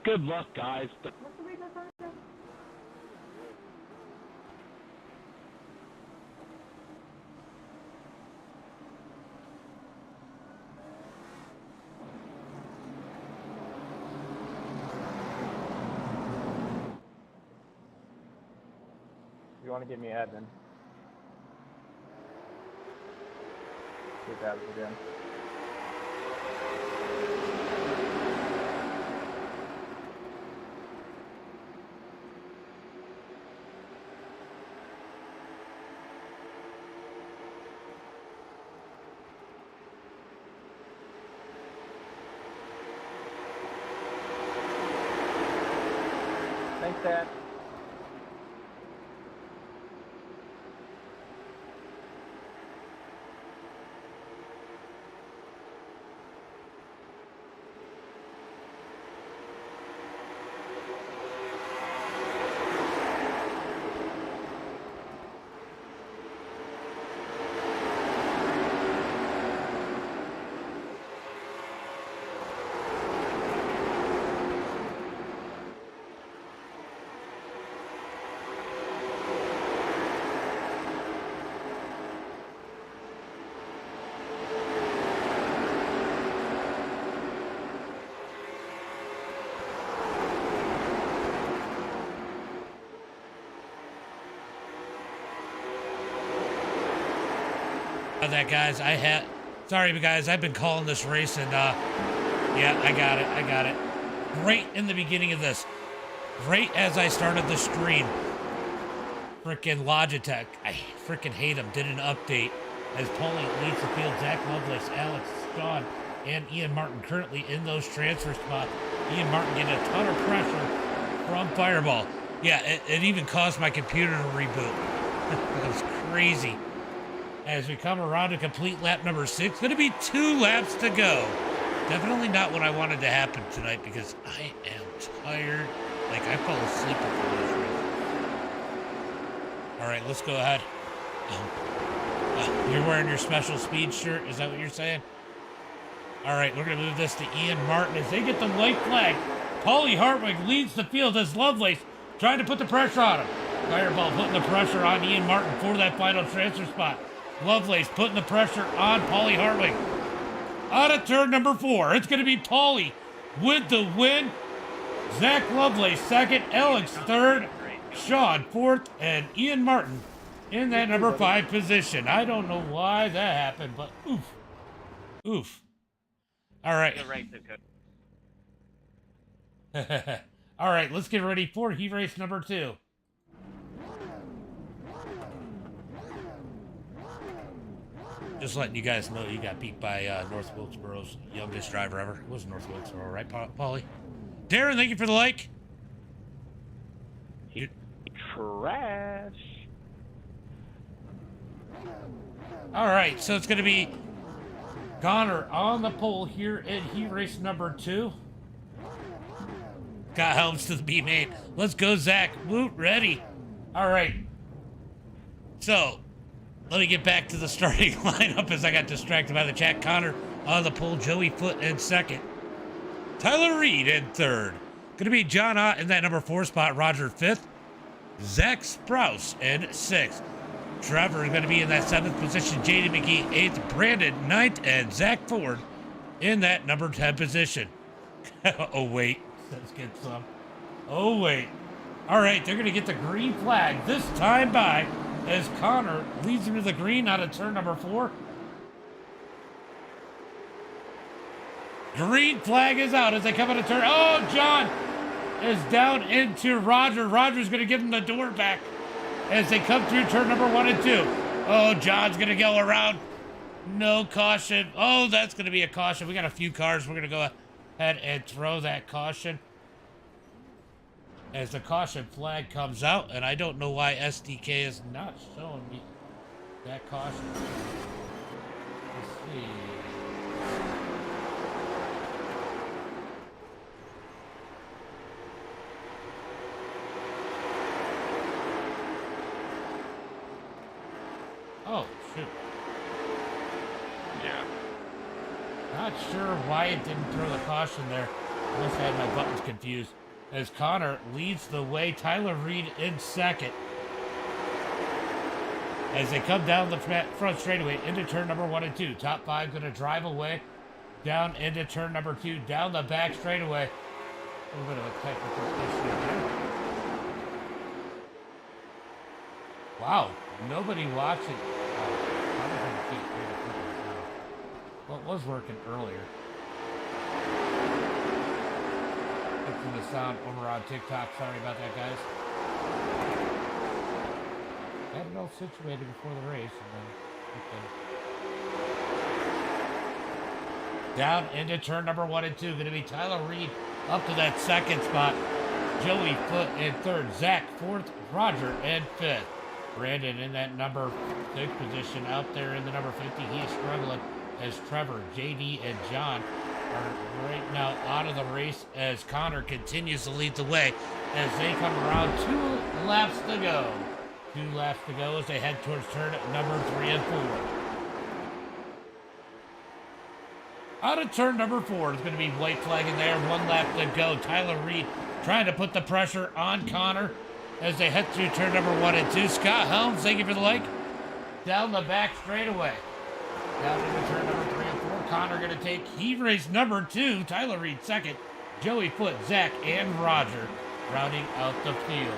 Good luck, guys. You want to give me admin? See if that happens again. Thanks, Dad. That guys, sorry guys, I've been calling this race and yeah, I got it. Right in the beginning of this, right as I started the screen, frickin' Logitech, I frickin' hate them, did an update as Paulie leads the field. Zach Lovelace, Alex, Sean, and Ian Martin currently in those transfer spots. Ian Martin getting a ton of pressure from Fireball. Yeah, it even caused my computer to reboot. That was crazy. As we come around to complete lap number 6, going to be 2 laps to go. Definitely not what I wanted to happen tonight because I am tired. Like, I fell asleep before this race. All right, let's go ahead. You're wearing your special speed shirt? Is that what you're saying? All right, we're going to move this to Ian Martin as they get the white flag. Paulie Hartwig leads the field as Lovelace trying to put the pressure on him. Fireball putting the pressure on Ian Martin for that final transfer spot. Lovelace putting the pressure on Paulie Hartwig. Out of turn number 4, it's going to be Paulie with the win. Zach Lovelace second, Alex third, Sean fourth, and Ian Martin in that number 5 position. I don't know why that happened, but oof. Oof. All right. All right, let's get ready for heat race number 2. Just letting you guys know you got beat by North Wilkesboro's youngest driver ever. It was North Wilkesboro, right, Paulie? Darren, thank you for the like. Trash. All right, so it's going to be Connor on the pole here in heat race number 2. Got helms to be made. Let's go, Zach. Woot, ready. All right. So, let me get back to the starting lineup as I got distracted by the chat. Connor on the pole, Joey Foote in second. Tyler Reed in third. Going to be John Ott in that number 4 spot, Roger 5th. Zach Sprouse in 6th. Trevor is going to be in that 7th position, J.D. McGee 8th, Brandon 9th, and Zach Ford in that number 10 position. Oh, wait. Let's get some. Oh, wait. All right, they're going to get the green flag this time by as Connor leads him to the green out of turn number 4. Green flag is out as they come out of turn. Oh, John is down into Roger. Roger's going to give him the door back as they come through turn number 1 and 2. Oh, John's going to go around. No caution. Oh, that's going to be a caution. We got a few cars. We're going to go ahead and throw that caution as the caution flag comes out, and I don't know why SDK is not showing me that caution. Let's see. Oh, shoot. Yeah. Not sure why it didn't throw the caution there. I must have had my buttons confused. As Connor leads the way, Tyler Reed in second. As they come down the front straightaway into turn number 1 and 2. Top 5 going to drive away down into turn number 2, down the back straightaway. A little bit of a technical issue there. Wow, nobody watching. Well, it was working earlier. Fixing the sound over on TikTok. Sorry about that, guys. Had it all situated before the race, and then down into turn number 1 and 2. Going to be Tyler Reed up to that second spot. Joey Foot in third. Zach fourth. Roger in fifth. Brandon in that number 6 position out there in the number 50. He is struggling as Trevor, JD, and John are right now out of the race as Connor continues to lead the way as they come around 2 laps to go. 2 laps to go as they head towards turn number 3 and 4. Out of turn number 4 is going to be white flag in there. 1 lap to go. Tyler Reed trying to put the pressure on Connor as they head through turn number 1 and 2. Scott Helms, thank you for the like. Down the back straightaway. Down into turn number 3 and 4. Connor going to take heat race number 2. Tyler Reed second. Joey Foot, Zach, and Roger rounding out the field.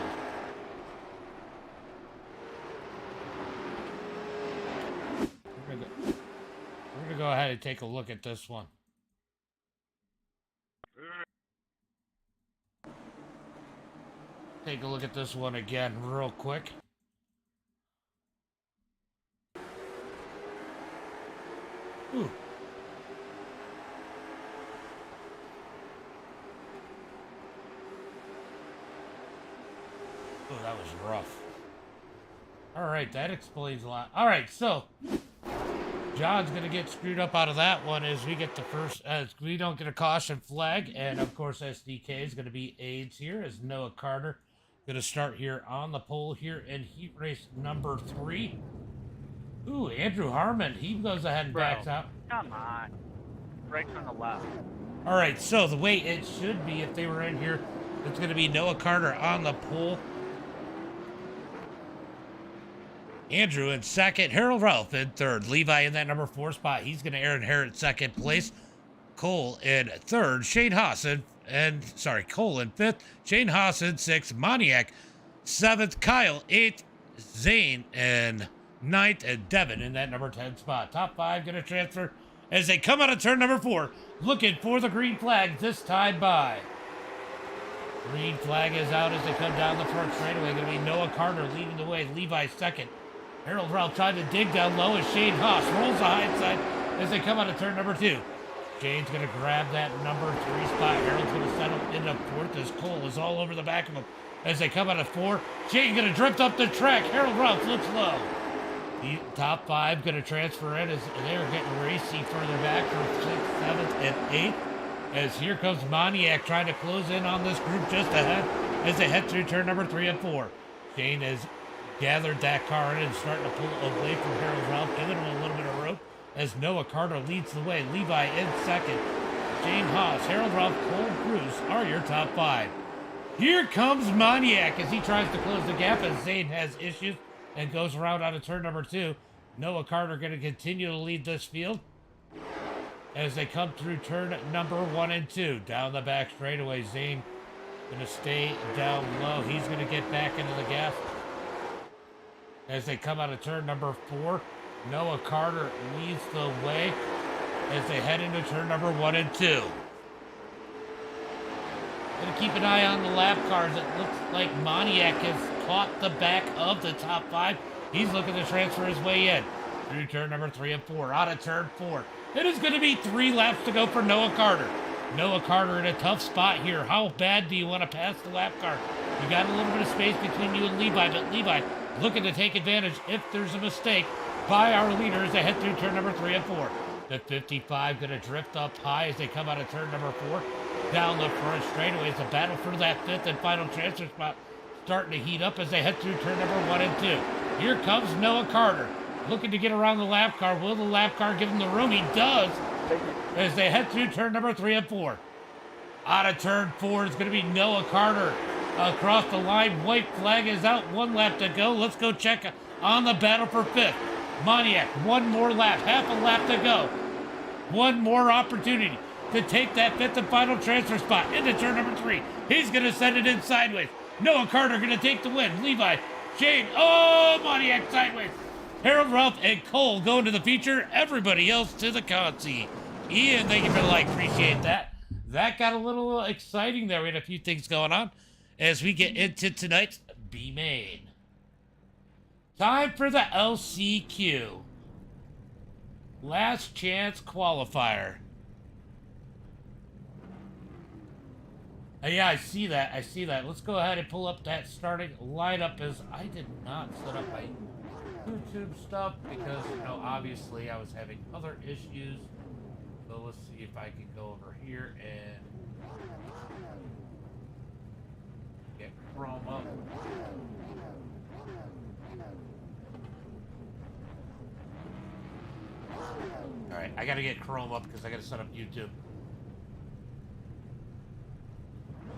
We're going to go ahead and take a look at this one. Take a look at this one again real quick. Ooh. Oh, that was rough. All right, that explains a lot. All right, so John's going to get screwed up out of that one as we get the first, as we don't get a caution flag. And, of course, SDK is going to be aids here as Noah Carter going to start here on the pole here in heat race number 3. Ooh, Andrew Harmon, he goes ahead and backs out. Come on. Brakes on the left. All right, so the way it should be if they were in here, it's going to be Noah Carter on the pole. Andrew in second. Harold Ralph in third. Levi in that number 4 spot. He's going to inherit second place. Cole in third. Shane Haas Cole in fifth. Shane Haas in sixth. Moniak 7th. Kyle 8th. Zane in 9th. And Devin in that number 10 spot. Top 5 going to transfer as they come out of turn number 4. Looking for the green flag this time by. Green flag is out as they come down the front straightaway. Going to be Noah Carter leading the way. Levi second. Harold Ralph trying to dig down low as Shane Haas rolls the high side as they come out of turn number 2. Shane's going to grab that number 3 spot. Harold's going to settle into 4th as Cole is all over the back of him as they come out of 4. Shane going to drift up the track. Harold Ralph looks low. The top 5 going to transfer in as they are getting racy further back from 6th, 7th, and 8th. As here comes Moniak trying to close in on this group just ahead as they head through turn number 3 and 4. Shane has gathered that car in and starting to pull away from Harold Ralph, giving him a little bit of rope as Noah Carter leads the way. Levi in second. Shane Haas, Harold Ralph, Cole Bruce are your top 5. Here comes Moniak as he tries to close the gap as Zane has issues and goes around out of turn number 2. Noah Carter going to continue to lead this field as they come through turn number 1 and 2. Down the back straightaway, Zane going to stay down low. He's going to get back into the gas as they come out of turn number 4. Noah Carter leads the way as they head into turn number 1 and 2. Going to keep an eye on the lap cars. It looks like Moniak has caught the back of the top 5. He's looking to transfer his way in through turn number 3 and 4. Out of turn 4. It is going to be 3 laps to go for Noah Carter. Noah Carter in a tough spot here. How bad do you want to pass the lap car? You got a little bit of space between you and Levi, but Levi looking to take advantage if there's a mistake by our leader as they head through turn number 3 and 4. The 55 going to drift up high as they come out of turn number 4. Down the front straightaway. It's a battle for that 5th and final transfer spot starting to heat up as they head through turn number 1 and 2. Here comes Noah Carter looking to get around the lap car. Will the lap car give him the room? He does as they head through turn number 3 and 4. Out of turn 4 is going to be Noah Carter. Across the line, white flag is out. 1 lap to go. Let's go check on the battle for 5th. Moniak, 1 more lap. Half a lap to go. 1 more opportunity to take that 5th and final transfer spot into turn number 3. He's going to send it in sideways. Noah Carter going to take the win. Levi, Shane, Moniak sideways. Harold, Ralph, and Cole going to the feature. Everybody else to the consi. Ian, thank you for the like. Appreciate that. That got a little exciting there. We had a few things going on as we get into tonight's B main. Time for the LCQ. Last Chance Qualifier. Yeah, I see that. I see that. Let's go ahead and pull up that starting lineup as I did not set up my YouTube stuff because, you know, obviously I was having other issues. So let's see if I can go over here and get Chrome up. Alright, I gotta get Chrome up because I gotta set up YouTube.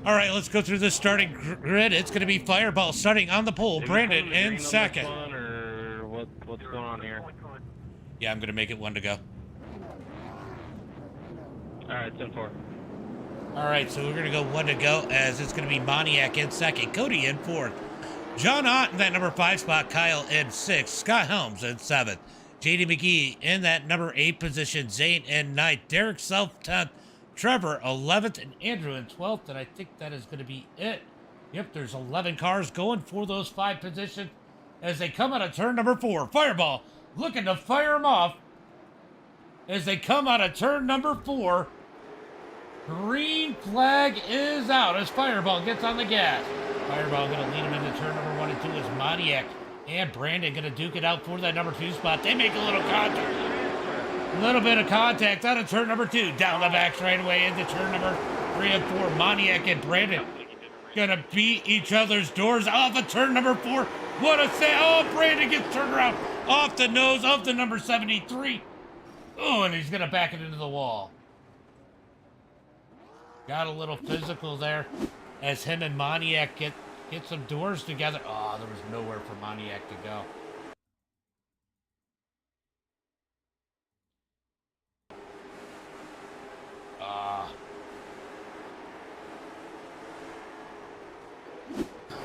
Alright, let's go through this starting grid. It's gonna be Fireball starting on the pole. Brandon in second. Or what's going on here? Yeah, I'm gonna make it 1 to go. Alright, 10-4. Alright, so we're gonna go 1 to go as it's gonna be Moniak in second, Cody in 4th, John Ott in that number 5 spot, Kyle in 6th, Scott Helms in 7th, JD McGee in that number 8 position, Zane in 9th, Derek Self 10th, Trevor 11th, and Andrew in 12th, and I think that is gonna be it. Yep, there's 11 cars going for those 5 positions as they come out of turn number 4. Fireball looking to fire them off as they come out of turn number 4. Green flag is out as Fireball gets on the gas. Fireball going to lead him into turn number 1 and 2 as Moniak and Brandon going to duke it out for that number 2 spot. They make a little contact. A little bit of contact out of turn number 2. Down the back right away into turn number 3 and 4. Moniak and Brandon going to beat each other's doors off of turn number 4. What a say. Oh, Brandon gets turned around off the nose of the number 73. Oh, and he's going to back it into the wall. Got a little physical there as him and Moniak get some doors together. Oh, there was nowhere for Moniak to go.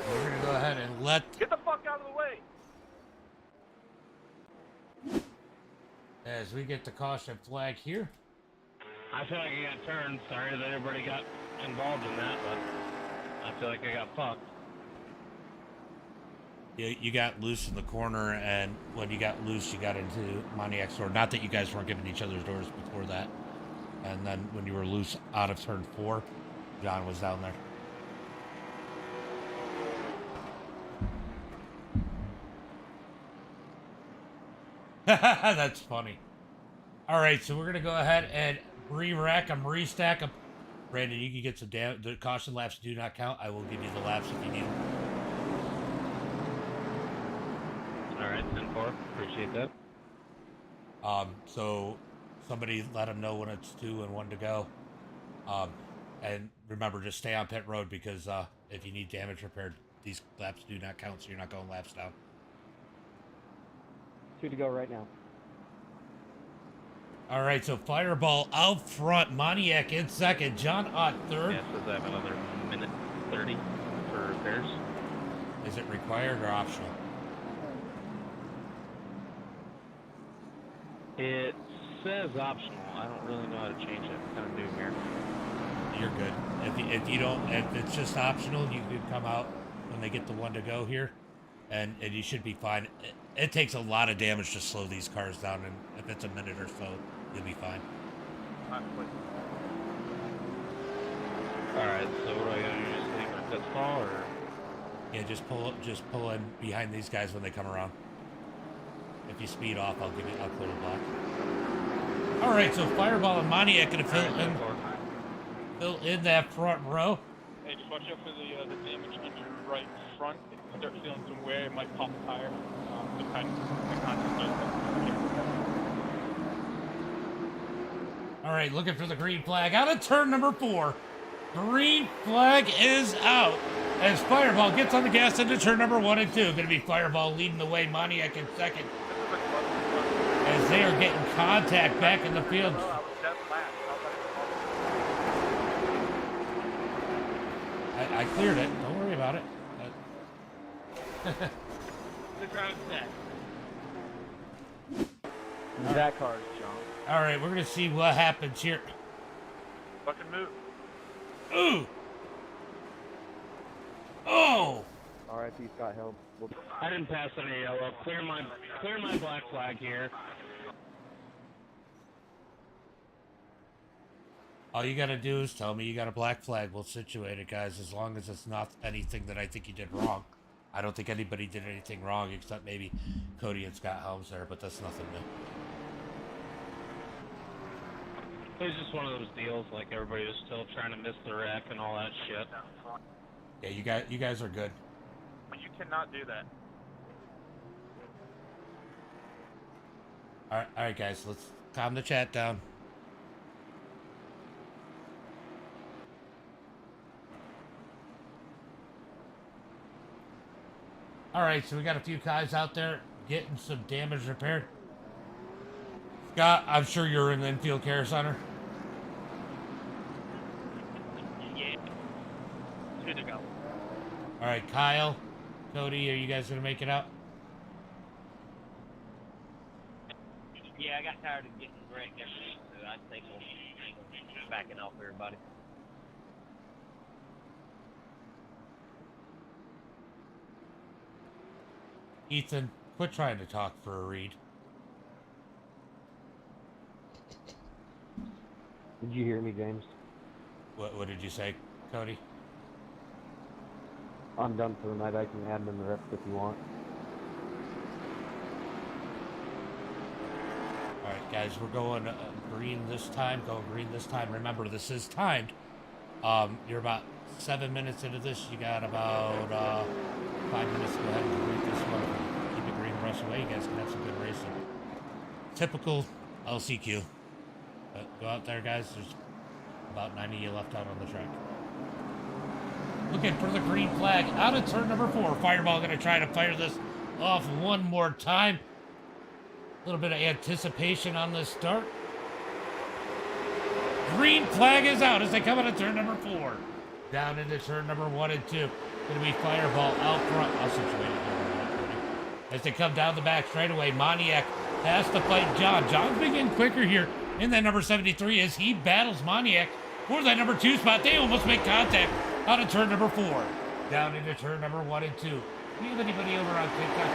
We're going to go ahead and Get the fuck out of the way! as we get the caution flag here. I feel like I got turned. Sorry that everybody got involved in that, but I feel like I got fucked. You got loose in the corner, and when you got loose, you got into Moniak's door. Not that you guys weren't giving each other's doors before that. And then when you were loose out of turn 4, John was down there. That's funny. All right, so we're going to go ahead and re-rack them, restack them. Brandon, you can get some the caution laps do not count. I will give you the laps if you need them. All right, 10-4. Appreciate that. So somebody let them know when it's 2 and 1 to go. And remember, just stay on pit road because if you need damage repaired, these laps do not count, so you're not going laps down. 2 to go right now. All right, so Fireball out front, Moniak in second, John Ott third. Yeah, says I have another minute 30 for repairs. Is it required or optional? It says optional. I don't really know how to change it. I'm kind of new here. You're good. If you don't, if it's just optional, you can come out when they get the 1 to go here, and you should be fine. It takes a lot of damage to slow these cars down, and if it's a minute or so, you'll be fine. Alright, so what do I gotta do? Just leave my pit stall, or? Yeah, just pull in behind these guys when they come around. If you speed off, I'll clear the block. All right, so Fireball and Moniak gonna fill in that front row. Hey, just watch out for the damage on your right front. If you start feeling some wear, it might pop a tire. The contact does. All right, looking for the green flag out of turn number 4. Green flag is out as Fireball gets on the gas into turn number 1 and 2. Going to be Fireball leading the way, Moniak in second. As they are getting contact back in the field. I cleared it. Don't worry about it. The crowd's set. That car's junk. All right, we're going to see what happens here. Fucking move. Ooh! Oh! R.I.P. Scott Hill. I didn't pass any yellow. Clear my black flag here. All you gotta do is tell me you got a black flag. We'll situate it, guys, as long as it's not anything that I think you did wrong. I don't think anybody did anything wrong except maybe Cody and Scott Helms there, but that's nothing new. It was just one of those deals, like everybody was still trying to miss the wreck and all that shit. Yeah, you guys are good. You cannot do that. All right, guys, let's calm the chat down. All right, so we got a few guys out there getting some damage repaired. Scott, I'm sure you're in the infield care center. Yeah. Good to go. All right, Kyle, Cody, are you guys gonna make it out? Yeah, I got tired of getting wrecked every week, so I think we'll backing off everybody. Ethan, quit trying to talk for a read. Did you hear me, James? What did you say, Cody? I'm done for the night. I can add them the rest if you want. All right, guys, we're going green this time. Go green this time. Remember, this is timed. You're about 7 minutes into this. You got about 5 minutes to go ahead and complete this one. Keep it green the rest of the way. You guys can have some good racing. Typical LCQ. Go out there, guys. There's about 90 of you left out on the track. Looking for the green flag out of turn number 4. Fireball going to try to fire this off one more time. A little bit of anticipation on this start. Green flag is out as they come out of turn number 4. Down into turn number 1 and 2. Going to be Fireball out front. I'll situate it. As they come down the back straightaway, Moniak has to fight John. John's been getting quicker here in that number 73 as he battles Moniak for that number 2 spot. They almost make contact out of turn number 4. Down into turn number 1 and 2. Do you have anybody over on TikTok?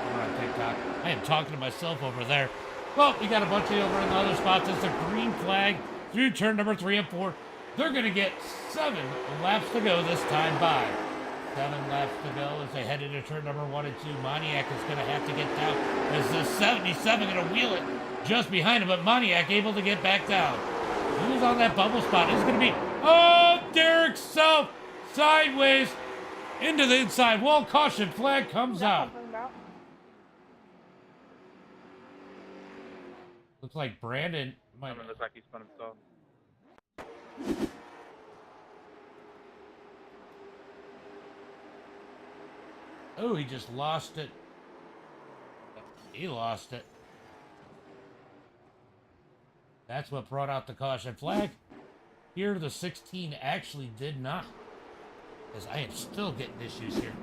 Over on TikTok. I am talking to myself over there. Well, you got a bunch of you over in the other spots. It's the green flag through turn number 3 and 4. They're going to get 7 laps to go this time by. 7 laps to go as they head into turn number 1 and 2. Moniak is going to have to get down as the 77 going to wheel it just behind him, but Moniak able to get back down. Who's on that bubble spot? It's going to be, Derek Self sideways into the inside wall. Caution flag comes out. Looks like Brandon might. Looks like he spun himself. Oh, he just lost it. He lost it. That's what brought out the caution flag. Here, the 16 actually did not. Because I am still getting issues here.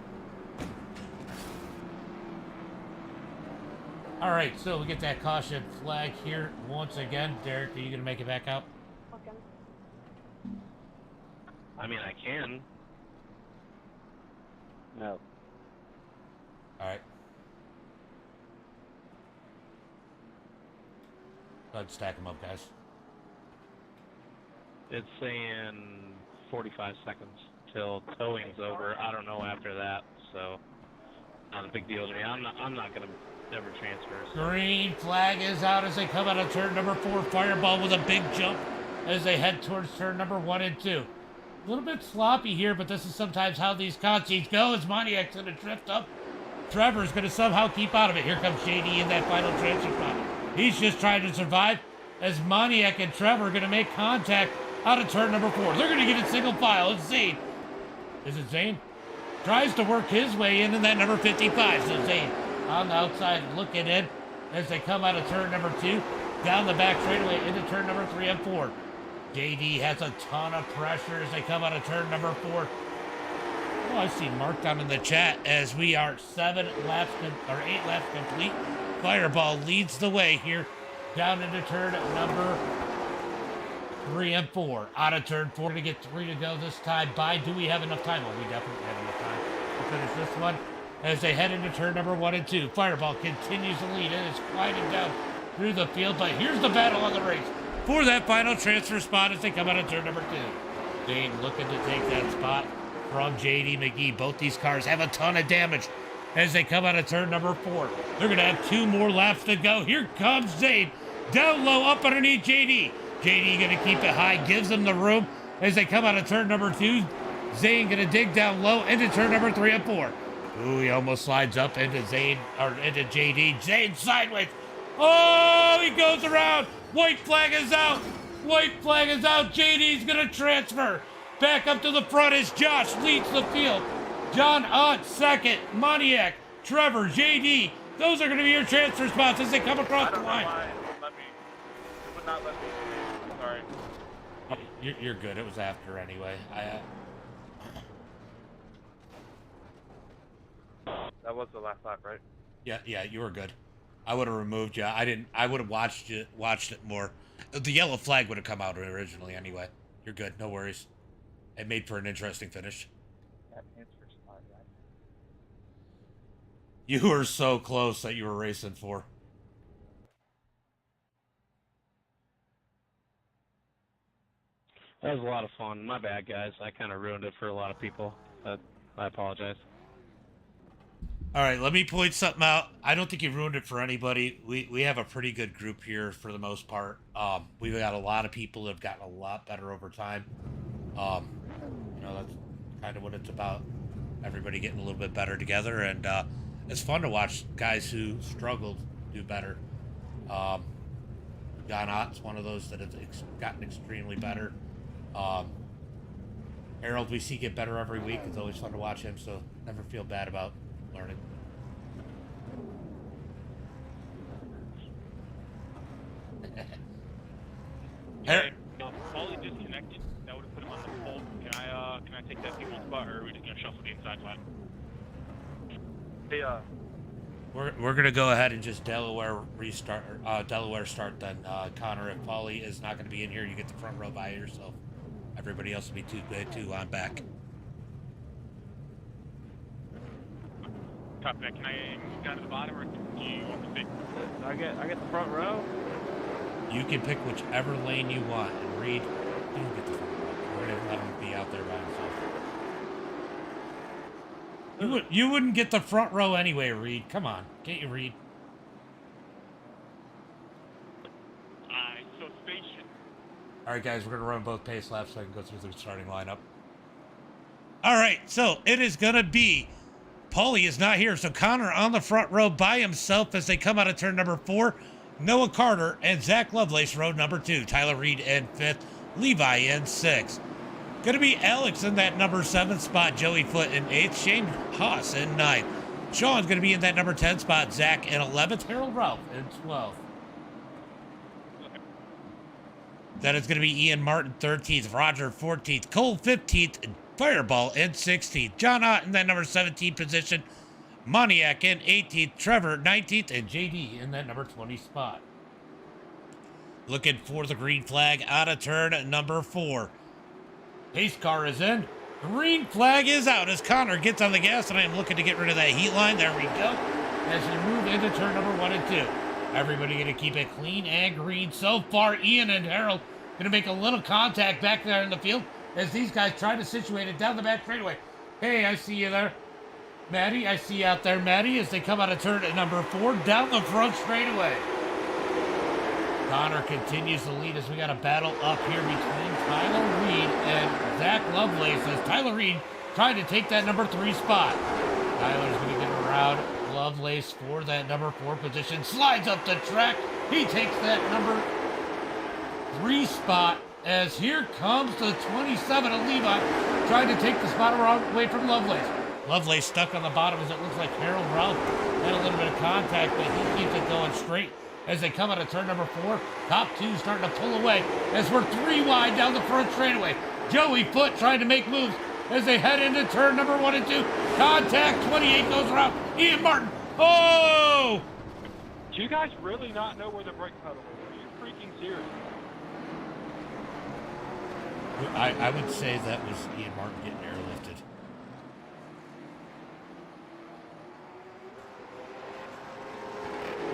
All right, so we get that caution flag here once again. Derek, are you going to make it back out? Okay. I mean, I can. No. All right. Go ahead and stack them up, guys. It's saying 45 seconds till towing's over. I don't know after that, so not a big deal to me. I'm not gonna ever transfer. So. Green flag is out as they come out of turn number 4. Fireball with a big jump as they head towards turn number 1 and 2. A little bit sloppy here, but this is sometimes how these contests go as Moniak's gonna drift up. Trevor's gonna somehow keep out of it. Here comes JD in that final transfer spot. He's just trying to survive as Moniak and Trevor are gonna make contact out of turn number 4. They're going to get it single file. It's Zane. Is it Zane? Tries to work his way in that number 55. So Zane on the outside looking in as they come out of turn number 2. Down the back straightaway into turn number 3 and 4. JD has a ton of pressure as they come out of turn number 4. Oh, I see Mark down in the chat as we are 8 laps complete. Fireball leads the way here down into turn number 3 and 4. Out of turn 4 to get 3 to go this time. Do we have enough time? Well, we definitely have enough time to finish this one as they head into turn number 1 and 2. Fireball continues to lead. It is gliding down through the field, but here's the battle on the race for that final transfer spot as they come out of turn number 2. Dane looking to take that spot from JD McGee. Both these cars have a ton of damage as they come out of turn number 4. They're going to have 2 more laps to go. Here comes Zane. Down low, up underneath JD. JD going to keep it high, gives them the room as they come out of turn number 2. Zane going to dig down low into turn number 3 and 4. Ooh, he almost slides up into into JD. Zane sideways. Oh, he goes around. White flag is out. White flag is out. JD's going to transfer. Back up to the front as Josh leads the field. John Ott second. Moniak, Trevor, JD. Those are going to be your transfer spots as they come across the line. It would not let me. Sorry. You're good. It was after anyway. That was the last lap, right? Yeah, you were good. I would have removed you. I would have watched it more. The yellow flag would have come out originally anyway. You're good. No worries. It made for an interesting finish. That transfer spot, right? You were so close that you were racing for. That was a lot of fun. My bad, guys. I kind of ruined it for a lot of people. But I apologize. All right, let me point something out. I don't think you ruined it for anybody. We have a pretty good group here for the most part. We've got a lot of people that have gotten a lot better over time. That's kind of what it's about. Everybody getting a little bit better together, and it's fun to watch guys who struggled do better. John Ott's one of those that has gotten extremely better. Harold, we see get better every week. It's always fun to watch him, so never feel bad about learning. Hey, Paulie disconnected. That would have put him on the pole. Can I take that P1 spot, or are we just gonna shuffle the inside line? Hey, We're gonna go ahead and just Delaware start then. Connor, if Paulie is not gonna be in here, you get the front row by yourself. Everybody else will be too good too. I'm back. Copy that. Can I move down to the bottom, or do you want to pick? I get the front row. You can pick whichever lane you want. And Reed, you don't get the front row. We're gonna let him be out there by himself. You wouldn't get the front row anyway, Reed. Come on, can't you, Reed? So station. All right, guys, we're gonna run both pace laps so I can go through the starting lineup. All right, so it is gonna be Paulie is not here, so Connor on the front row by himself as they come out of turn number 4. Noah Carter and Zach Lovelace, road number 2. Tyler Reed in 5th. Levi in 6th. Going to be Alex in that number 7 spot. Joey Foote in 8th. Shane Haas in 9th. Sean's going to be in that number 10 spot. Zach in 11th. Harold Ralph in 12th. Then it's going to be Ian Martin 13th. Roger 14th. Cole 15th. And Fireball in 16th. John Ott in that number 17 position. Moniak in 18th, Trevor 19th, and JD in that number 20 spot. Looking for the green flag out of turn number 4. Pace car is in. Green flag is out as Connor gets on the gas, and I'm looking to get rid of that heat line. There we go. As we move into turn number 1 and 2. Everybody going to keep it clean and green. So far, Ian and Harold going to make a little contact back there in the field as these guys try to situate it down the back straightaway. Hey, I see you there. Maddie, I see you out there, Maddie, as they come out of turn at number 4, down the front straightaway. Connor continues to lead as we got a battle up here between Tyler Reed and Zach Lovelace as Tyler Reed trying to take that number 3 spot. Tyler's going to get around Lovelace for that number 4 position, slides up the track. He takes that number 3 spot as here comes the 27 of Levi trying to take the spot away from Lovelace. Lovelace stuck on the bottom as it looks like Harold Ralph had a little bit of contact, but he keeps it going straight as they come out of turn number 4. Top 2 starting to pull away as we're 3 wide down the front straightaway. Joey Foote trying to make moves as they head into turn number 1 and 2. Contact, 28 goes around. Ian Martin. Oh! Do you guys really not know where the brake pedal is? Are you freaking serious? I would say that was Ian Martin getting airlifted.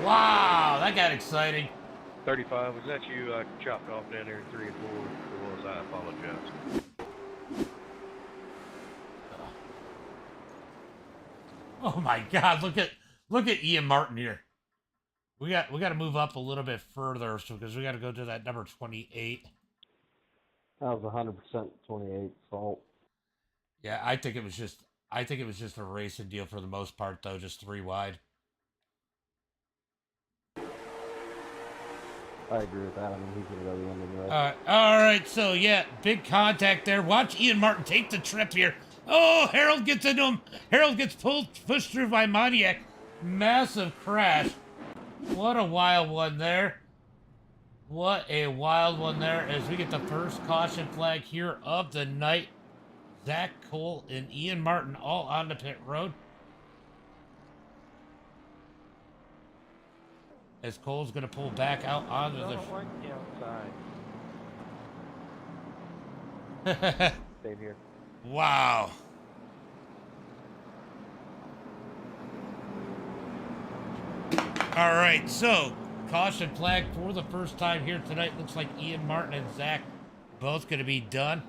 Wow, that got exciting. 35, was that you chopped off down there in 3 and 4? If it was, I apologize. Oh my God! Look at Ian Martin here. We got to move up a little bit further, so because we got to go to that number 28. That was 100% 28 fault. Yeah, I think it was just a racing deal for the most part, though, just 3 wide. I agree with that. I mean, he's gonna go the end of the race. All right, so yeah, big contact there. Watch Ian Martin take the trip here. Oh, Harold gets into him. Harold gets pushed through by Maniac. Massive crash. What a wild one there. What a wild one there as we get the first caution flag here of the night. Zach Cole and Ian Martin all on the pit road. As Cole's going to pull back out onto the... outside. Stay here. Wow. All right, so caution flag for the first time here tonight. Looks like Ian Martin and Zach both going to be done.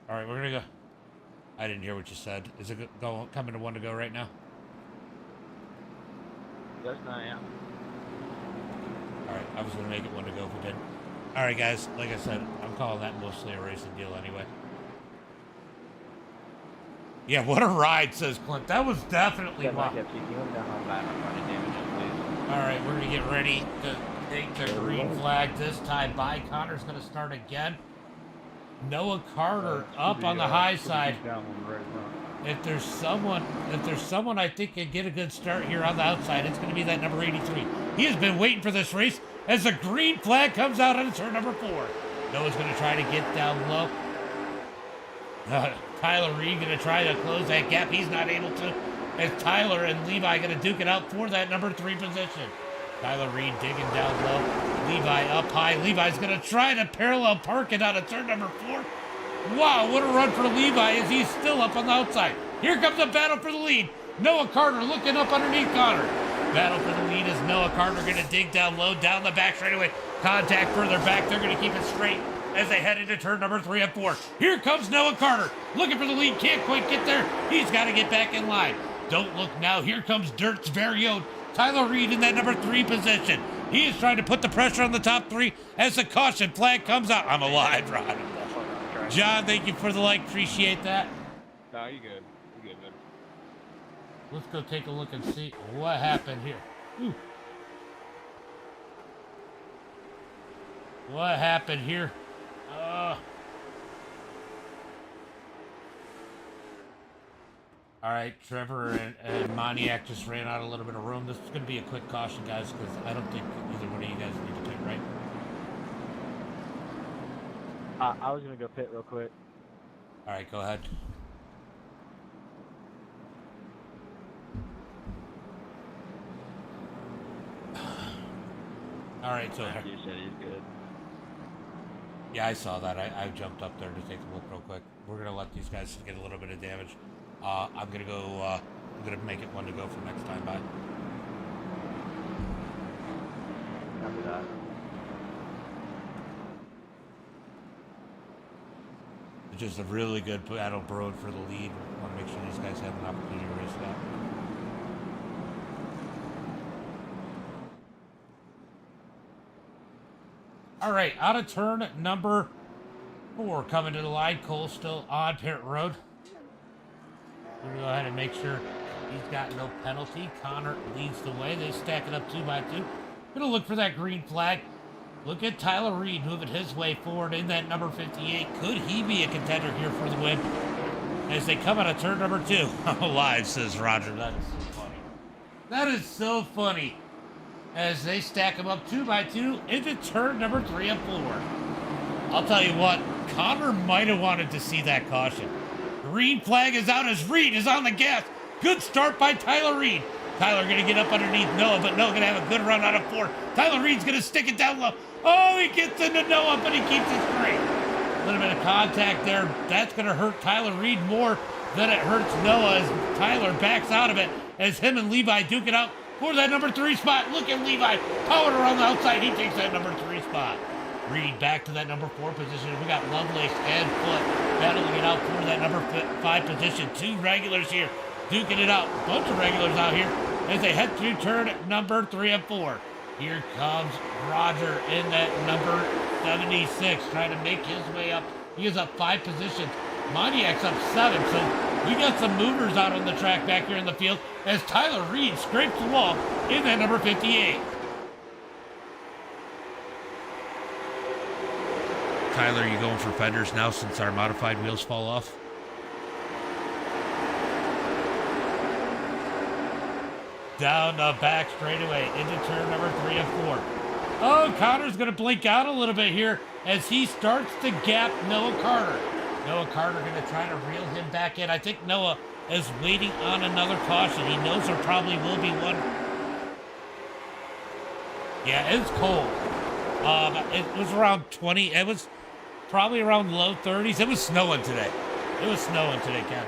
All right, we're going to go. I didn't hear what you said. Is it coming to 1 to go right now? Just not out. All right, I was going to make it 1 to go if we didn't. All right, guys, like I said, I'm calling that mostly a racing deal anyway. Yeah, what a ride, says Clint. That was definitely wild. All right, we're going to get ready to take the green flag this time by. Connor's going to start again. Noah Carter up on the high side. If there's someone I think can get a good start here on the outside, it's going to be that number 83. He has been waiting for this race as the green flag comes out on turn number 4. Noah's going to try to get down low. Tyler Reed going to try to close that gap. He's not able to. As Tyler and Levi going to duke it out for that number 3 position. Tyler Reed digging down low. Levi up high. Levi's going to try to parallel park it out of turn number 4. Wow, what a run for Levi as he's still up on the outside. Here comes a battle for the lead. Noah Carter looking up underneath Connor. Battle for the lead as Noah Carter going to dig down low, down the back straightaway. Contact further back. They're going to keep it straight as they head into turn number 3 and 4. Here comes Noah Carter looking for the lead. Can't quite get there. He's got to get back in line. Don't look now. Here comes Dirt's very own Tyler Reed in that number 3 position. He is trying to put the pressure on the top 3 as the caution flag comes out. I'm alive, Rod. John, thank you for the like. Appreciate that. No, you good. You good, man. Let's go take a look and see what happened here. Ooh. What happened here? All right, Trevor and Maniac just ran out a little bit of room. This is going to be a quick caution, guys, because I don't think either one of you guys need to pit, right? I was going to go pit real quick. All right, go ahead. All right, so... You said he's good. Yeah, I saw that. I jumped up there to take a look real quick. We're going to let these guys get a little bit of damage. I'm going to go... I'm going to make it 1 to go for next time by. Copy that. Just a really good battle brewing for the lead. I want to make sure these guys have an opportunity to race it out. All right, out of turn number 4, coming to the line. Cole still on pit road. We're gonna go ahead and make sure he's got no penalty. Connor leads the way. They stack it up 2 by 2. Gonna look for that green flag. Look at Tyler Reed moving his way forward in that number 58. Could he be a contender here for the win? As they come out of turn number 2. Live, says Roger. That is so funny. That is so funny. As they stack them up 2 by 2 into turn number 3 and 4. I'll tell you what, Connor might have wanted to see that caution. Green flag is out as Reed is on the gas. Good start by Tyler Reed. Tyler going to get up underneath Noah, but Noah going to have a good run out of 4. Tyler Reed's going to stick it down low. Oh, he gets into Noah, but he keeps it straight. A little bit of contact there. That's going to hurt Tyler Reed more than it hurts Noah as Tyler backs out of it as him and Levi duke it out for that number 3 spot. Look at Levi powered around the outside. He takes that number 3 spot. Reed back to that number 4 position. We got Lovelace and Foot battling it out for that number 5 position. 2 regulars here duking it out. A bunch of regulars out here as they head through turn number 3 and 4. Here comes Roger in that number 76 trying to make his way up. He is up 5 positions. Montiac's up 7, so we got some movers out on the track back here in the field as Tyler Reed scrapes the wall in that number 58. Tyler, are you going for fenders now since our modified wheels fall off? Down the back straightaway into turn number 3 and 4. Oh, Connor's going to blink out a little bit here as he starts to gap Noah Carter. Noah Carter going to try to reel him back in. I think Noah is waiting on another caution. He knows there probably will be one. Yeah, it's cold. It was around 20. It was probably around low 30s. It was snowing today. Ken.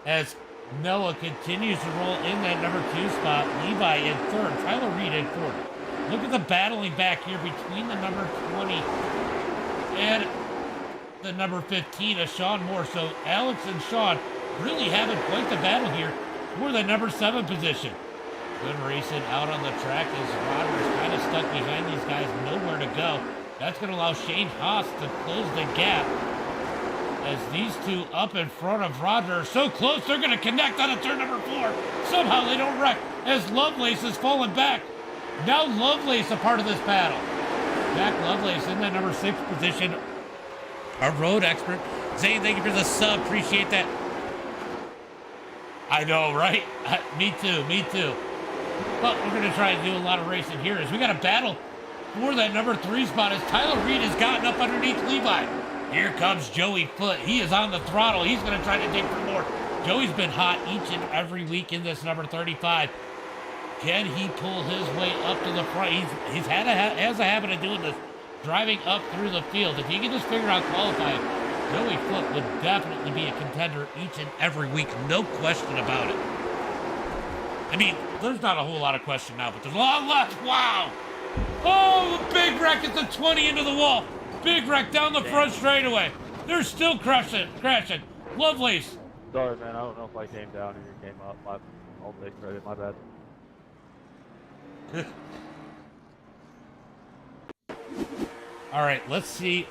As Noah continues to roll in that number 2 spot. Levi in 3rd. Tyler Reed in 4th. Look at the battling back here between the number 20 and the number 15 of Sean Moore. So Alex and Sean really having quite the battle here for the number 7 position. Good racing out on the track as Roger is kind of stuck behind these guys. Nowhere to go. That's going to allow Shane Haas to close the gap. As these 2 up in front of Roger are so close, they're going to connect on a turn number 4. Somehow they don't wreck as Lovelace is falling back. Now Lovelace a part of this battle. Jack Lovelace in that number 6 position. Our road expert. Zane, thank you for the sub. Appreciate that. I know, right? Me too. But we're going to try to do a lot of racing here as we got a battle for that number 3 spot as Tyler Reed has gotten up underneath Levi. Here comes Joey Foot. He is on the throttle. He's going to try to dig for more. Joey's been hot each and every week in this number 35. Can he pull his way up to the front? He's has a habit of doing this, driving up through the field. If he can just figure out qualifying, Joey Foot would definitely be a contender each and every week. No question about it. I mean, there's not a whole lot of question now, but there's a lot left. Wow. Oh, a big wreck at the 20 into the wall. Big wreck down the front straightaway. They're still crashing. Lovelace. Sorry, man. I don't know if I came down or you came up. I'll take credit. My bad. All right, let's see.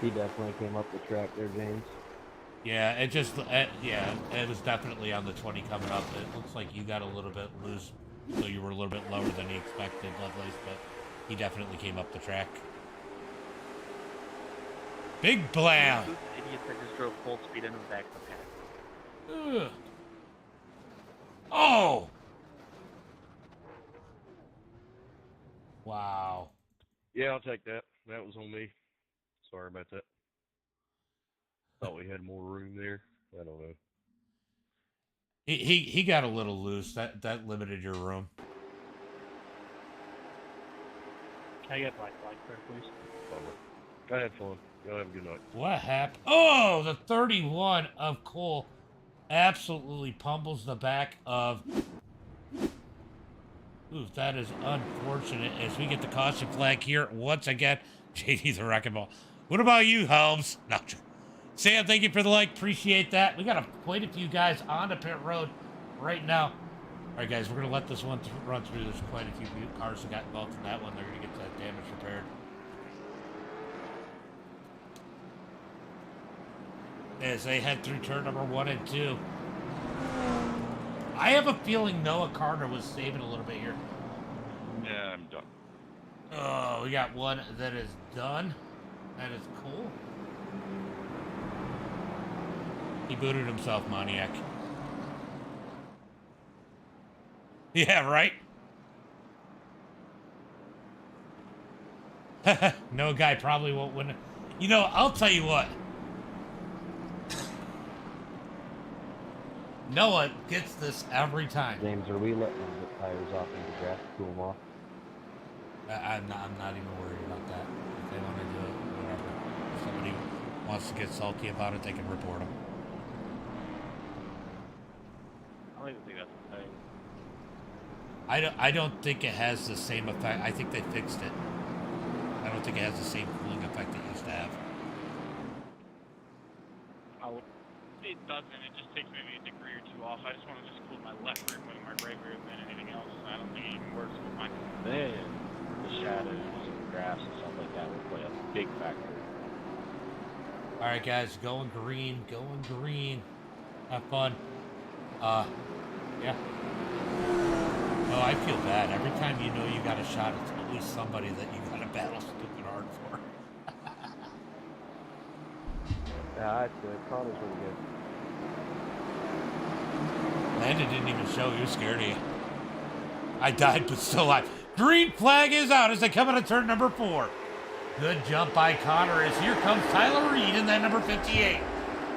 He definitely came up the track there, James. Yeah, it was definitely on the 20 coming up. It looks like you got a little bit loose, so you were a little bit lower than he expected, Lovelace, but he definitely came up the track. Big blam! Idiots that just drove full speed into the back of the pack. Ugh. Oh! Wow. Yeah, I'll take that. That was on me. Sorry about that. Thought we had more room there. I don't know. He got a little loose. That limited your room. Can I get black flag there, please? I had fun. Y'all have a good night. What happened? Oh, the 31 of Cole absolutely pummels the back of... Ooh, that is unfortunate as we get the caution flag here once again. JD the Wrecking Ball. What about you, Helms? No. Sam, thank you for the like. Appreciate that. We got quite a few guys on the pit road right now. All right, guys, we're going to let this one run through. There's quite a few cars that got involved in that one. They're going to get that damage repaired. as they head through turn number 1 and 2. I have a feeling Noah Carter was saving a little bit here. Yeah, I'm done. Oh, we got one that is done. That is cool. He booted himself, Maniac. Yeah, right? No guy probably won't win. You know, I'll tell you what. Noah gets this every time. James, are we letting them get tires off in the grass to cool them off? I'm not even worried about that. If they want to do it, whatever. If somebody wants to get salty about it, they can report them. I don't even think that's the thing. I don't think it has the same effect. I think they fixed it. I don't think it has the same cooling effect it used to have. It doesn't. It just takes maybe a degree or two off. I just want to just cool my left rear wing, my right rear than anything else. I don't think it even works with mine. Then the shadows and grass and stuff like that will play a big factor. All right, guys, going green, going green. Have fun. Yeah. Oh, I feel bad. Every time you know you got a shot, it's always somebody that you got to battle stupid hard for. Yeah, that's good. Connor's really good. Landon didn't even show. He was scared of you. I died, but still alive. Green flag is out as they come out of turn number 4. Good jump by Connor as here comes Tyler Reed in that number 58.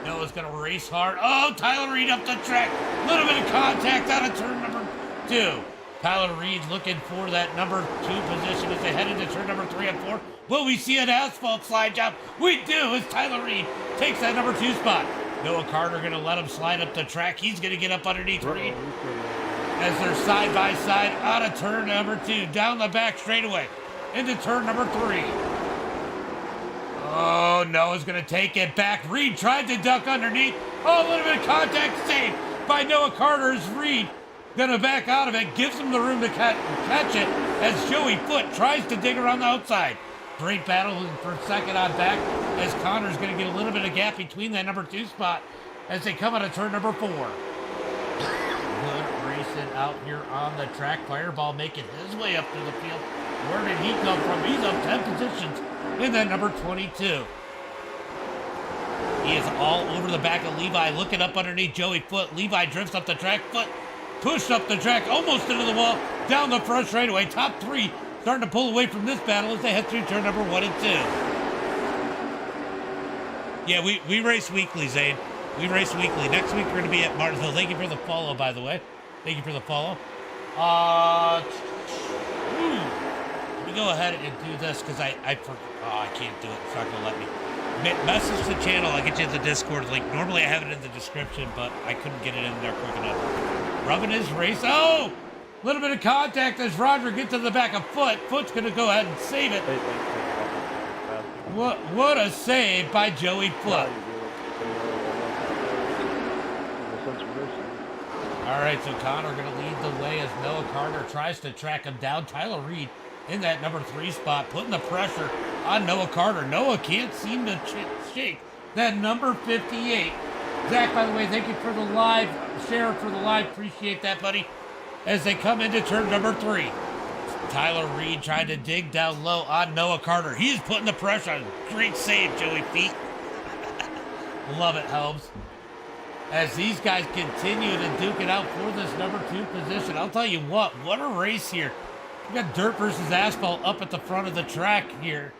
Noah's going to race hard. Oh, Tyler Reed up the track. A little bit of contact out of turn number 2. Tyler Reed looking for that number 2 position as they head into turn number 3 and 4. Will we see an asphalt slide job? We do as Tyler Reed takes that number 2 spot. Noah Carter going to let him slide up the track. He's going to get up underneath Reed as they're side by side out of turn number 2. Down the back straightaway into turn number 3. Oh, Noah's going to take it back. Reed tried to duck underneath. Oh, a little bit of contact saved by Noah Carter as Reed gonna back out of it, gives him the room to catch it as Joey Foot tries to dig around the outside. Great battle for second on back as Connor's gonna get a little bit of gap between that number 2 spot as they come out of turn number 4. Good racing out here on the track. Fireball making his way up through the field. Where did he come from? He's up 10 positions in that number 22. He is all over the back of Levi, looking up underneath Joey Foot. Levi drifts up the track. Foot pushed up the track, almost into the wall, down the front straightaway. Top 3 starting to pull away from this battle as they head through turn number 1 and 2. Yeah, we race weekly, Zane. We race weekly. Next week we're going to be at Martinsville. Thank you for the follow, by the way. Thank you for the follow. Let me go ahead and do this because I can't do it. It's not going to let me. Message the channel. I'll get you the Discord link. Normally I have it in the description, but I couldn't get it in there quick enough. Rubbing his race. Oh! A little bit of contact as Roger gets to the back of Foot. Foot's going to go ahead and save it. What a save by Joey Foot. All right, so Connor going to lead the way as Noah Carter tries to track him down. Tyler Reed in that number 3 spot, putting the pressure on Noah Carter. Noah can't seem to shake that number 58. Zach, by the way, thank you for the live share for the live. Appreciate that, buddy. As they come into turn number 3. Tyler Reed trying to dig down low on Noah Carter. He's putting the pressure on. Great save, Joey Feet. Love it, Helms. As these guys continue to duke it out for this number 2 position. I'll tell you what a race here. We got dirt versus asphalt up at the front of the track here.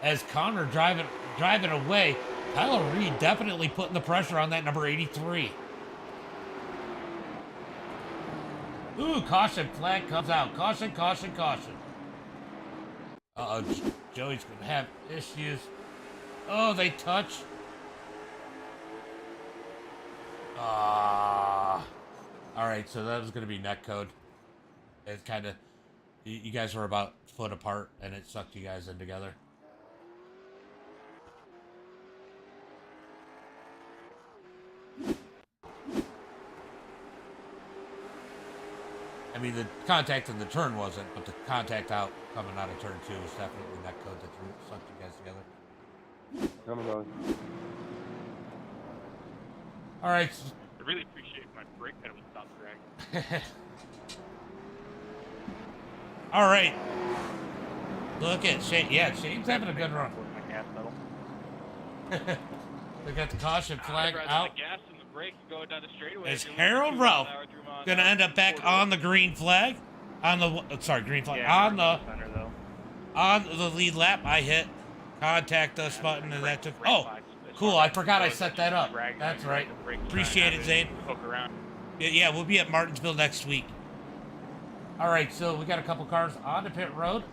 As Connor driving away. Tyler Reed definitely putting the pressure on that number 83. Ooh, caution flag comes out. Caution, caution, caution. Uh-oh, Joey's going to have issues. Oh, they touch. All right, so that was going to be net code. It's kind of, you guys were about a foot apart, and it sucked you guys in together. I mean, the contact in the turn wasn't, but the contact coming out of turn 2 was definitely net code that sucked you guys together. Coming on. All right. I really appreciate my brake pedal would stop dragging. All right. Look at Shane. Yeah, Shane's having a good run. With my gas pedal. They got the caution flag I'd rather out. the gas and the brake going down the straightaway. As if you're Harold losing 2 Ralph miles an hour, 3 miles an gonna hour, end up back four-door. on the green flag, on the green flag, Yeah, on the center though. on the lead lap. I hit contact us button, and that took. Brake Oh, flags. As cool! far I as forgot I goes, set I that just up. drag That's the right. brake trying to Appreciate have it, Zane. Hook around. Yeah, we'll be at Martinsville next week. All right, so we got a couple cars on the pit road.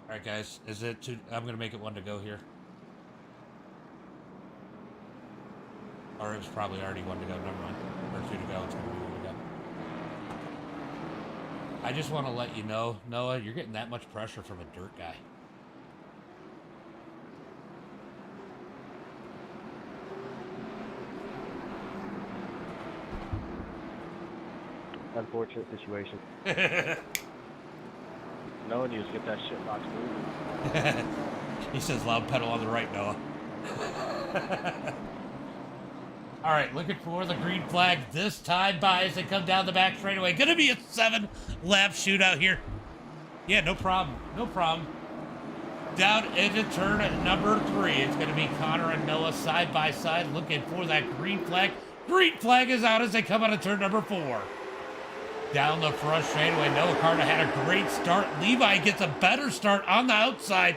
All right, guys, is it two? I'm gonna make it 1 to go here. Or it was probably already 1 to go. Never mind. Or 2 to go. It's gonna be 1 to go. I just want to let you know, Noah, you're getting that much pressure from a dirt guy. Unfortunate situation. No one needs to get that shit box moving. He says loud pedal on the right, Noah. All right, looking for the green flag this time by as they come down the back straightaway. Gonna be a 7-lap shootout here. Yeah, no problem. No problem. Down into turn number 3. It's gonna be Connor and Noah side by side looking for that green flag. Green flag is out as they come out of turn number 4. Down the front straightaway, Noah Carter had a great start. Levi gets a better start on the outside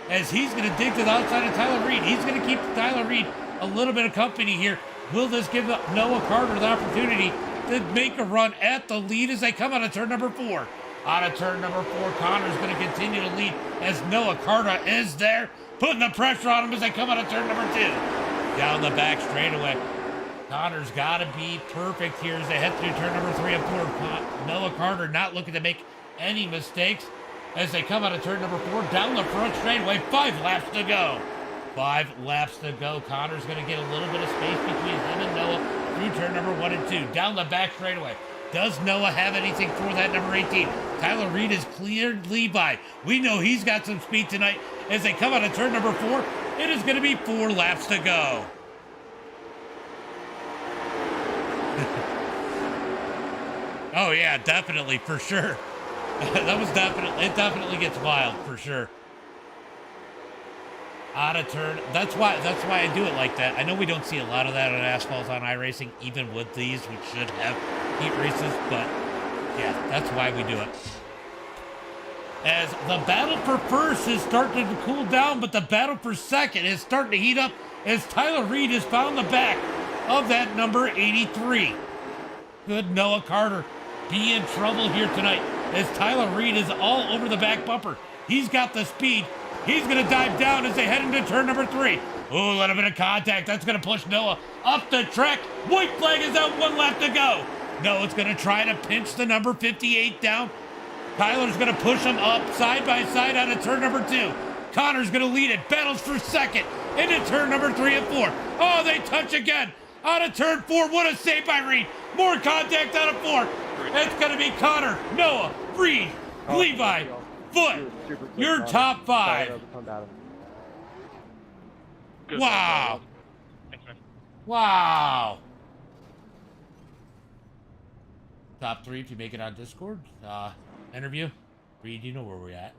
as he's going to dig to the outside of Tyler Reed. He's going to keep Tyler Reed a little bit of company here. Will this give Noah Carter the opportunity to make a run at the lead as they come out of turn number 4? Out of turn number 4, Connor's going to continue to lead as Noah Carter is there, putting the pressure on him as they come out of turn number 2. Down the back straightaway. Connor's got to be perfect here as they head through turn number 3 and 4. Noah Carter not looking to make any mistakes as they come out of turn number 4. Down the front straightaway, 5 laps to go. 5 laps to go. Connor's going to get a little bit of space between him and Noah through turn number 1 and 2. Down the back straightaway. Does Noah have anything for that number 18? Tyler Reed has cleared Levi. We know he's got some speed tonight as they come out of turn number 4. It is going to be 4 laps to go. Oh yeah, definitely, for sure. That was definitely, it definitely gets wild, for sure. Out of turn, that's why I do it like that. I know we don't see a lot of that on asphalt on iRacing, even with these, which should have heat races, but yeah, that's why we do it. As the battle for first is starting to cool down, but the battle for second is starting to heat up as Tyler Reed has found the back of that number 83. Good Noah Carter be in trouble here tonight as Tyler Reed is all over the back bumper. He's got the speed. He's going to dive down as they head into turn number 3. Oh, a little bit of contact. That's going to push Noah up the track. White flag is out, 1 lap to go. Noah's going to try to pinch the number 58 down. Tyler's going to push him up side by side out of turn number 2. Connor's going to lead it. Battles for second into turn number 3 and 4. Oh, they touch again. Out of turn 4. What a save by Reed. More contact out of 4. It's going to be Connor, Noah, Reed, Levi, Foot. Your top 5. Wow. Wow. Top 3 if you make it on Discord. Interview. Reed, you know where we're at.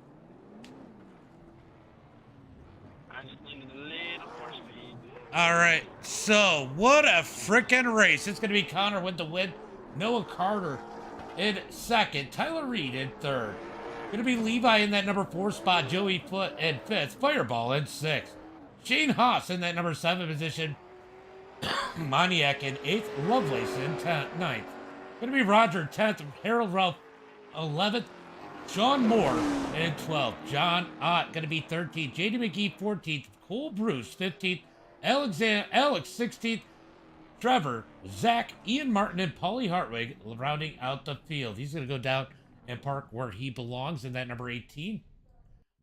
I just needed a little more speed. All right. So, what a freaking race. It's going to be Connor with the win. Noah Carter in second. Tyler Reed in third. Going to be Levi in that number 4 spot. Joey Foot in 5th. Fireball in 6th. Shane Haas in that number 7 position. Maniac in 8th. Lovelace in 9th. Going to be Roger 10th. Harold Ralph 11th. Sean Moore in 12th. John Ott going to be 13th. JD McGee 14th. Cole Bruce 15th. Alex 16th. Trevor, Zach, Ian Martin, and Paulie Hartwig rounding out the field. He's going to go down and park where he belongs in that number 18.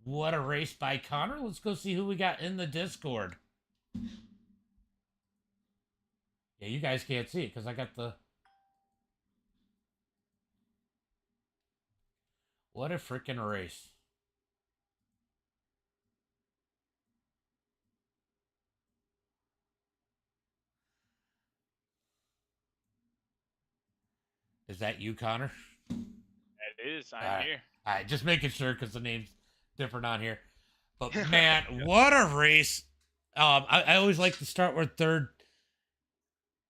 What a race by Connor. Let's go see who we got in the Discord. Yeah, you guys can't see it because I got the... What a freaking race. Is that you, Connor? It is. I'm All right. here. All right, just making sure because the name's different on here. But man, what a race! I always like to start with third.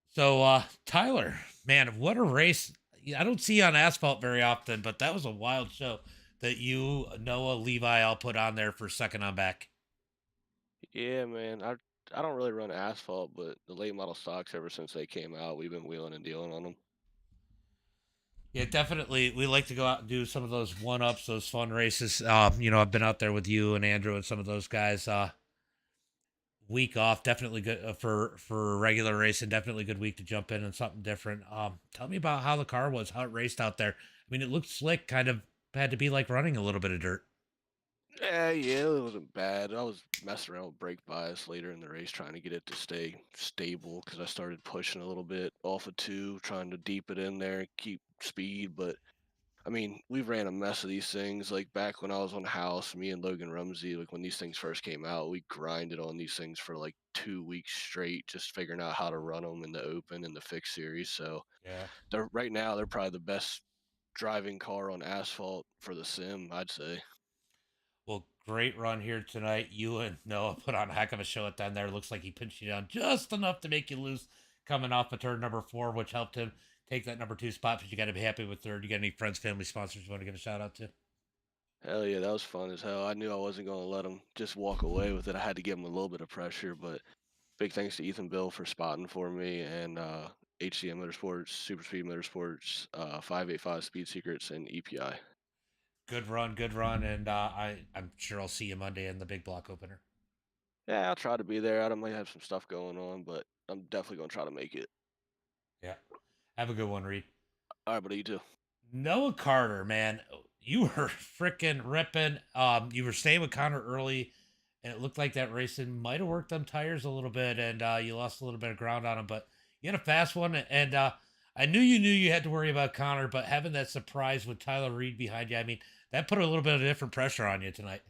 So Tyler, man, what a race! I don't see you on asphalt very often, but that was a wild show that you, Noah, Levi, all put on there for second on back. Yeah, man. I don't really run asphalt, but the late model stocks ever since they came out, we've been wheeling and dealing on them. Yeah, definitely. We like to go out and do some of those one ups, those fun races. I've been out there with you and Andrew and some of those guys. Week off, definitely good for regular racing. Definitely good week to jump in and something different. Tell me about how the car was, how it raced out there. I mean, it looked slick. Kind of had to be like running a little bit of dirt. Yeah, it wasn't bad. I was messing around with brake bias later in the race, trying to get it to stay stable because I started pushing a little bit off of two, trying to deep it in there, keep speed. But I mean, we've ran a mess of these things. Like back when I was on house, me and Logan Rumsey, like when these things first came out, we grinded on these things for like 2 weeks straight, just figuring out how to run them in the open and the fixed series. So Yeah. they're right now they're probably the best driving car on asphalt for the sim, I'd say. Well, great run here tonight. You and Noah put on a heck of a show at the end there. Looks like he pinched you down just enough to make you lose coming off of turn number 4, which helped him take that number 2 spot. But you got to be happy with third. You got any friends, family, sponsors you want to give a shout out to? Hell yeah, that was fun as hell. I knew I wasn't going to let him just walk away with it. I had to give him a little bit of pressure, but big thanks to Ethan Bill for spotting for me and HCM Motorsports, Super Speed Motorsports, 585 Speed Secrets, and EPI. Good run, and I'm sure I'll see you Monday in the big block opener. Yeah, I'll try to be there. I might have some stuff going on, but I'm definitely going to try to make it. Yeah. Have a good one, Reed. All right, buddy, you too. Noah Carter, man, you were freaking ripping. You were staying with Connor early, and it looked like that racing might have worked them tires a little bit, and you lost a little bit of ground on him. But you had a fast one, and I knew you had to worry about Connor, but having that surprise with Tyler Reed behind you, I mean, that put a little bit of different pressure on you tonight.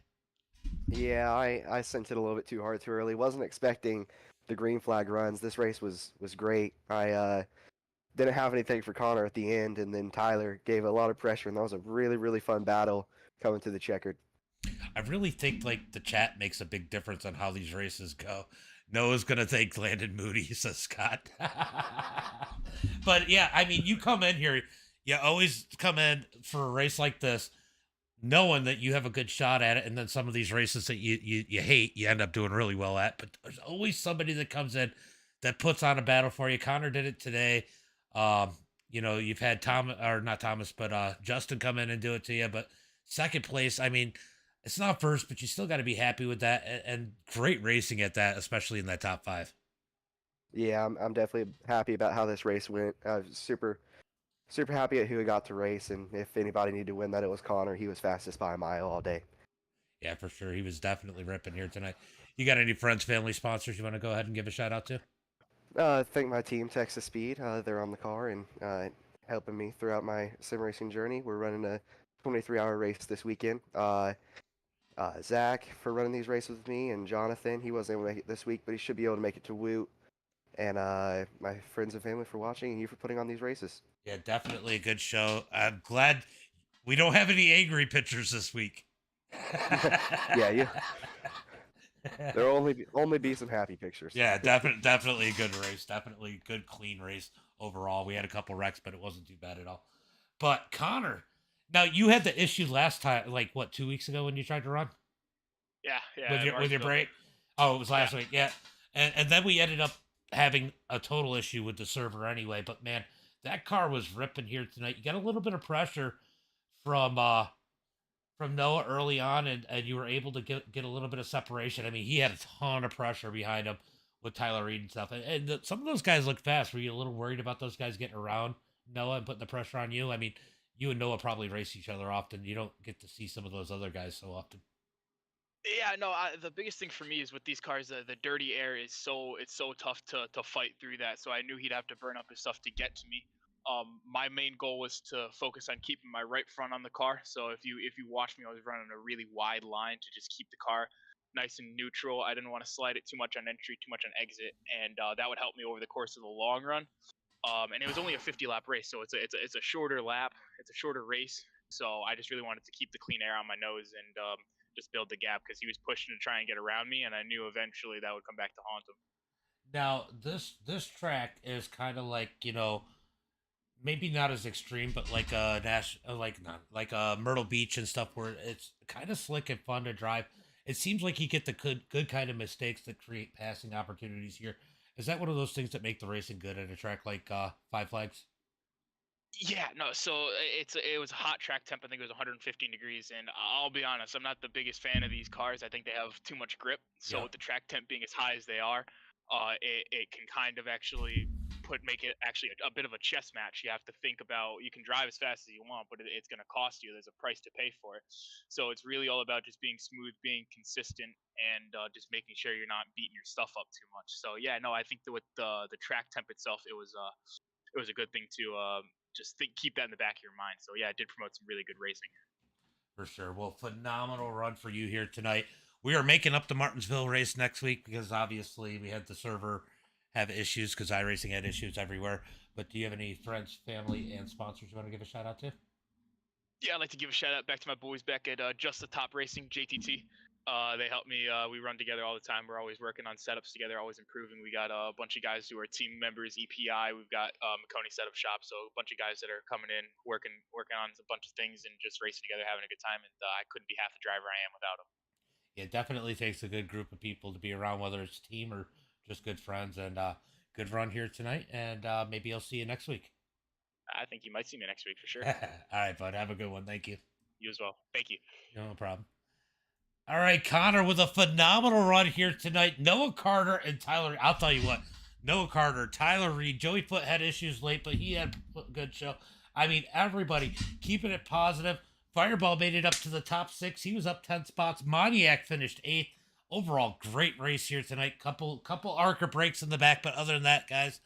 Yeah, I sent it a little bit too hard too early. Wasn't expecting the green flag runs. This race was great. I didn't have anything for Connor at the end, and then Tyler gave a lot of pressure, and that was a really fun battle coming to the checkered. I really think like the chat makes a big difference on how these races go. Noah's gonna take Landon Moody, says Scott. But yeah, I mean, you come in here, you always come in for a race like this, knowing that you have a good shot at it, and then some of these races that you hate, you end up doing really well at. But there's always somebody that comes in that puts on a battle for you. Connor did it today. You've had Justin come in and do it to you. But second place, I mean, it's not first, but you still got to be happy with that, and great racing at that, especially in that top 5. Yeah, I'm definitely happy about how this race went. I was super happy at who he got to race, and if anybody needed to win that, it was Connor. He was fastest by a mile all day. Yeah, for sure. He was definitely ripping here tonight. You got any friends, family, sponsors you want to go ahead and give a shout out to? Thank my team, Texas Speed. They're on the car and helping me throughout my sim racing journey. We're running a 23-hour race this weekend. Zach for running these races with me, and Jonathan. He wasn't able to make it this week, but he should be able to make it to Woot. And my friends and family for watching, and you for putting on these races. Yeah, definitely a good show. I'm glad we don't have any angry pictures this week. Yeah. There'll only be some happy pictures. Yeah, definitely a good race. Definitely a good, clean race overall. We had a couple wrecks, but it wasn't too bad at all. But Connor, now you had the issue last time, like what, 2 weeks ago when you tried to run? Yeah. With your brake? Oh, it was last week. Yeah, and then we ended up having a total issue with the server anyway. But man, that car was ripping here tonight. You got a little bit of pressure from Noah early on, and you were able to get a little bit of separation. I mean, he had a ton of pressure behind him with Tyler Reed and stuff. And some of those guys look fast. Were you a little worried about those guys getting around Noah and putting the pressure on you? I mean, you and Noah probably race each other often. You don't get to see some of those other guys so often. Yeah, no. The biggest thing for me is with these cars, the dirty air is it's so tough to fight through that. So I knew he'd have to burn up his stuff to get to me. My main goal was to focus on keeping my right front on the car. So if you watch me, I was running a really wide line to just keep the car nice and neutral. I didn't want to slide it too much on entry, too much on exit, and that would help me over the course of the long run. And it was only a 50 lap race, so it's a shorter lap, it's a shorter race. So I just really wanted to keep the clean air on my nose and just build the gap because he was pushing to try and get around me, and I knew eventually that would come back to haunt him. Now this track is kind of like, you know, maybe not as extreme, but like like not like Myrtle Beach and stuff, where it's kind of slick and fun to drive. It seems like you get the good kind of mistakes that create passing opportunities here. Is that one of those things that make the racing good at a track like Five Flags? Yeah, no. So it was a hot track temp. I think it was 115 degrees, and I'll be honest, I'm not the biggest fan of these cars. I think they have too much grip. So Yeah. with the track temp being as high as they are, it can kind of actually make it actually a bit of a chess match. You have to think about, you can drive as fast as you want, but it's going to cost you. There's a price to pay for it. So it's really all about just being smooth, being consistent, and just making sure you're not beating your stuff up too much. So yeah, no, I think that with the track temp itself, it was a good thing to just keep that in the back of your mind. So yeah, it did promote some really good racing. For sure. Well, phenomenal run for you here tonight. We are making up the Martinsville race next week because obviously we had the server have issues because iRacing had issues everywhere. But do you have any friends, family, and sponsors you want to give a shout out to? Yeah, I'd like to give a shout out back to my boys back at Just the Top Racing, JTT. They help me. We run together all the time. We're always working on setups together, always improving. We got a bunch of guys who are team members, EPI. We've got Coney Setup Shop, so a bunch of guys that are coming in, working on a bunch of things, and just racing together, having a good time. And I couldn't be half the driver I am without them. It definitely takes a good group of people to be around, whether it's team or just good friends. And good run here tonight, and maybe I'll see you next week. I think you might see me next week for sure. All right, bud. Have a good one. Thank you. You as well. Thank you. No problem. All right, Connor with a phenomenal run here tonight. Noah Carter and Tyler. I'll tell you what. Noah Carter, Tyler Reed, Joey Foot had issues late, but he had a good show. I mean, everybody keeping it positive. Fireball made it up to the top 6. He was up 10 spots. Moniac finished 8th. Overall, great race here tonight. Couple ARCA breaks in the back, but other than that, guys,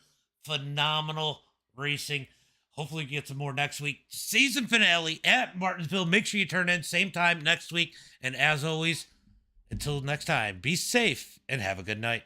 phenomenal racing. Hopefully we get some more next week. Season finale at Martinsville. Make sure you turn in same time next week. And as always, until next time, be safe and have a good night.